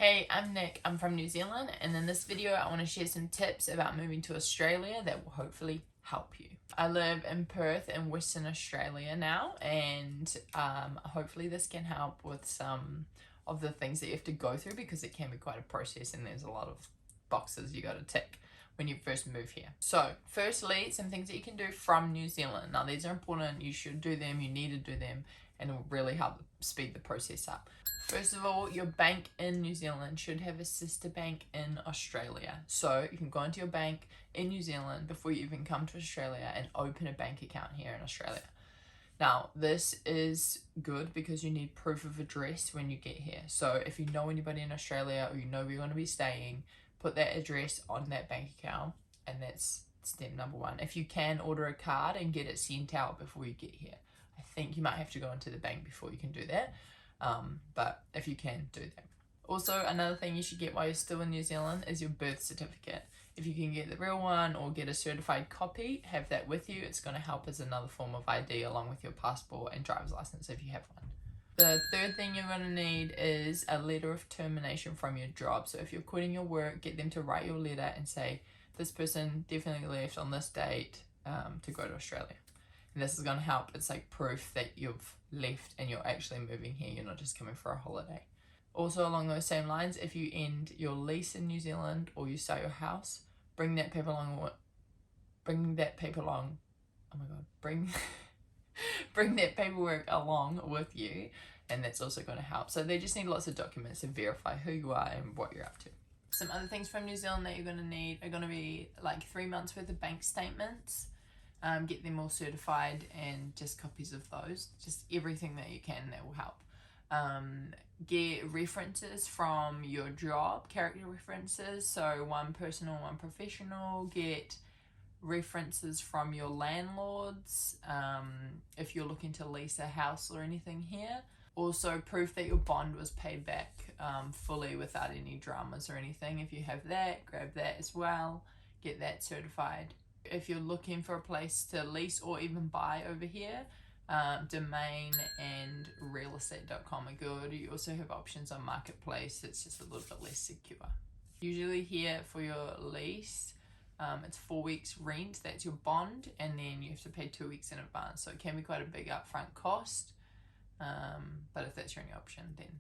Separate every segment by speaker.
Speaker 1: Hey, I'm Nick, I'm from New Zealand, and in this video I want to share some tips about moving to Australia that will hopefully help you. I live in Perth in Western Australia now, and hopefully this can help with some of the things that you have to go through, because it can be quite a process and there's a lot of boxes you got to tick when you first move here. So firstly, some things that you can do from New Zealand. Now these are important, you should do them, you need to do them, and it will really help speed the process up. First of all, your bank in New Zealand should have a sister bank in Australia. So you can go into your bank in New Zealand before you even come to Australia and open a bank account here in Australia. Now, this is good because you need proof of address when you get here. So if you know anybody in Australia or you know where you're going to be staying, put that address on that bank account, and that's step number one. If you can, order a card and get it sent out before you get here. I think you might have to go into the bank before you can do that. But if you can, do that. Also, another thing you should get while you're still in New Zealand is your birth certificate. If you can get the real one or get a certified copy, have that with you. It's going to help as another form of ID along with your passport and driver's license if you have one. The third thing you're going to need is a letter of termination from your job. So if you're quitting your work, get them to write your letter and say, this person definitely left on this date to go to Australia. And this is going to help. It's like proof that you've left and you're actually moving here. You're not just coming for a holiday. Also, along those same lines, if you end your lease in New Zealand or you sell your house, bring that paper along. Bring that paperwork along with you, and that's also going to help. So they just need lots of documents to verify who you are and what you're up to. Some other things from New Zealand that you're going to need are going to be like 3 months worth of bank statements. Get them all certified and just copies of those. Just everything that you can that will help. Get references from your job, character references, so one personal, one professional. Get references from your landlords if you're looking to lease a house or anything here. Also, proof that your bond was paid back fully without any dramas or anything. If you have that, grab that as well. Get that certified. If you're looking for a place to lease or even buy over here, Domain and realestate.com are good. You also have options on Marketplace. It's just a little bit less secure. Usually here for your lease, it's 4 weeks rent, that's your bond, and then you have to pay 2 weeks in advance. So it can be quite a big upfront cost, but if that's your only option, then.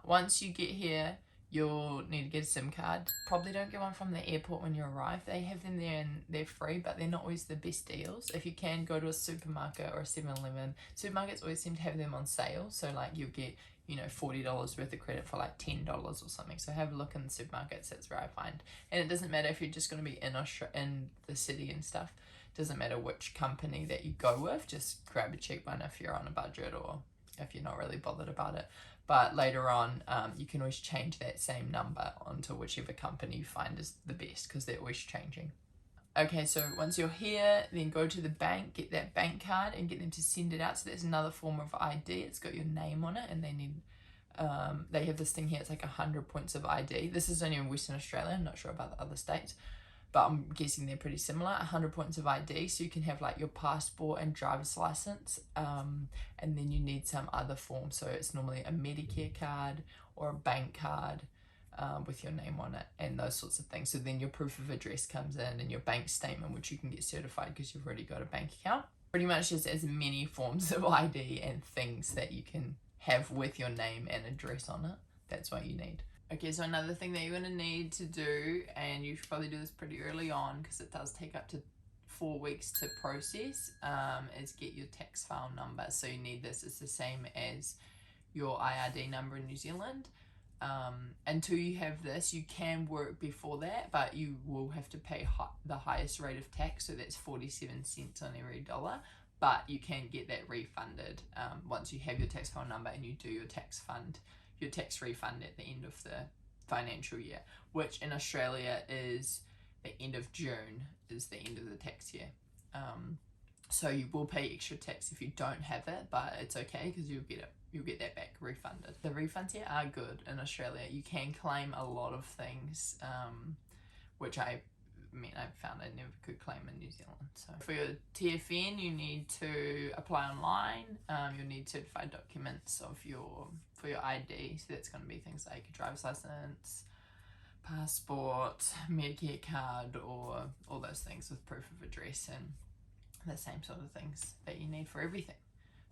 Speaker 1: Once you get here, you'll need to get a SIM card. Probably don't get one from the airport when you arrive. They have them there and they're free, but they're not always the best deals. If you can, go to a supermarket or a 7-Eleven. Supermarkets always seem to have them on sale. So like you'll get, $40 worth of credit for like $10 or something. So have a look in the supermarkets. That's where I find. And it doesn't matter if you're just going to be in the city and stuff. It doesn't matter which company that you go with. Just grab a cheap one if you're on a budget or if you're not really bothered about it. But later on, you can always change that same number onto whichever company you find is the best, because they're always changing. Okay, so once you're here, then go to the bank, get that bank card and get them to send it out. So that's another form of ID. It's got your name on it, and they have this thing here. It's like 100 points of ID. This is only in Western Australia. I'm not sure about the other states, but I'm guessing they're pretty similar. 100 points of ID, so you can have like your passport and driver's license, and then you need some other form. So it's normally a Medicare card or a bank card with your name on it and those sorts of things. So then your proof of address comes in and your bank statement, which you can get certified because you've already got a bank account. Pretty much just as many forms of ID and things that you can have with your name and address on it. That's what you need. Okay, so another thing that you're going to need to do, and you should probably do this pretty early on because it does take up to 4 weeks to process, is get your tax file number. So you need this. It's the same as your IRD number in New Zealand. Until you have this, you can work before that, but you will have to pay the highest rate of tax, so that's 47 cents on every dollar. But you can get that refunded once you have your tax file number and you do your tax refund at the end of the financial year, which in Australia is the end of June, is the end of the tax year. So you will pay extra tax if you don't have it, but it's okay because you'll get that back refunded. The refunds here are good in Australia. You can claim a lot of things, which I found I never could claim in New Zealand. So for your TFN, you need to apply online. You'll need certified documents of your for your ID. So that's going to be things like your driver's license, passport, Medicare card, or all those things with proof of address and the same sort of things that you need for everything.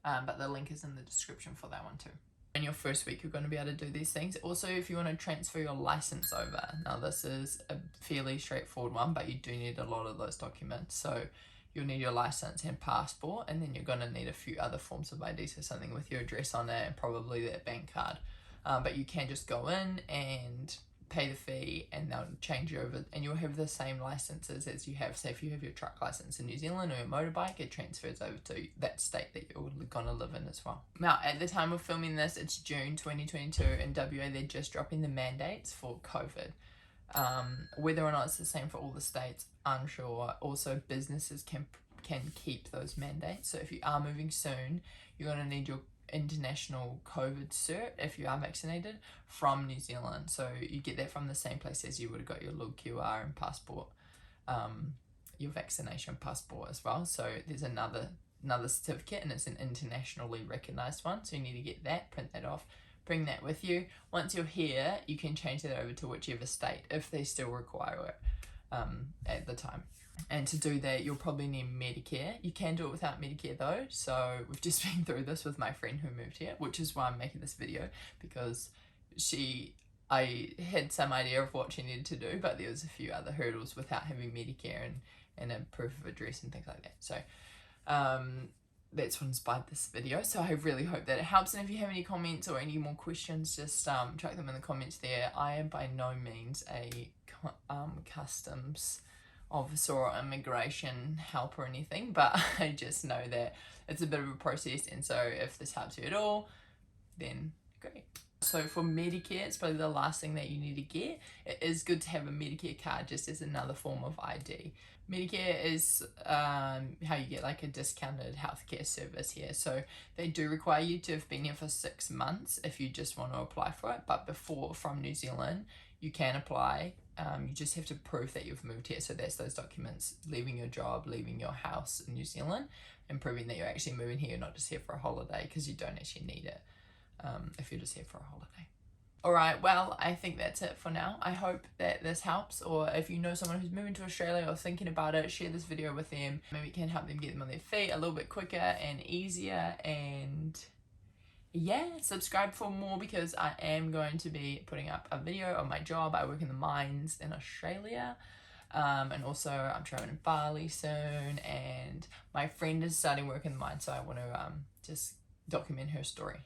Speaker 1: But the link is in the description for that one too. In your first week, you're going to be able to do these things. Also, if you want to transfer your license over, now this is a fairly straightforward one, but you do need a lot of those documents. So you'll need your license and passport, and then you're going to need a few other forms of ID, so something with your address on it and probably that bank card. But you can just go in and pay the fee, and they'll change you over, and you'll have the same licenses as you have. So if you have your truck license in New Zealand or your motorbike, it transfers over to that state that you're going to live in as well. Now, at the time of filming this, it's June 2022. In WA, they're just dropping the mandates for COVID. Whether or not it's the same for all the states, I'm sure. Also, businesses can keep those mandates. So if you are moving soon, you're going to need your international COVID cert if you are vaccinated from New Zealand. So you get that from the same place as you would have got your little QR and passport, your vaccination passport as well. So there's another certificate, and it's an internationally recognized one. So you need to get that, print that off, bring that with you. Once you're here, you can change that over to whichever state if they still require it at the time. And to do that, you'll probably need Medicare. You can do it without Medicare though. So we've just been through this with my friend who moved here, which is why I'm making this video, because I had some idea of what she needed to do, but there was a few other hurdles without having Medicare and a proof of address and things like that. So that's what inspired this video. So I really hope that it helps. And if you have any comments or any more questions, just chuck them in the comments there. I am by no means a customs officer or immigration help or anything, but I just know that it's a bit of a process, and so if this helps you at all, then great. So for Medicare, it's probably the last thing that you need to get. It is good to have a Medicare card just as another form of ID. Medicare is how you get like a discounted healthcare service here. So they do require you to have been here for 6 months if you just want to apply for it. But before, from New Zealand, you can apply. You just have to prove that you've moved here. So that's those documents, leaving your job, leaving your house in New Zealand, and proving that you're actually moving here, not just here for a holiday, because you don't actually need it if you're just here for a holiday. Alright, well, I think that's it for now. I hope that this helps, or if you know someone who's moving to Australia or thinking about it, share this video with them. Maybe it can help them get them on their feet a little bit quicker and easier. And yeah, subscribe for more, because I am going to be putting up a video of my job. I work in the mines in Australia, and also I'm traveling in Bali soon, and my friend is starting work in the mines, so I want to just document her story.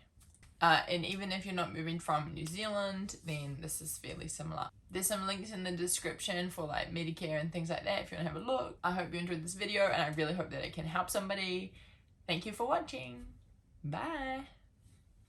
Speaker 1: And even if you're not moving from New Zealand, then this is fairly similar. There's some links in the description for like Medicare and things like that if you want to have a look. I hope you enjoyed this video, and I really hope that it can help somebody. Thank you for watching. Bye.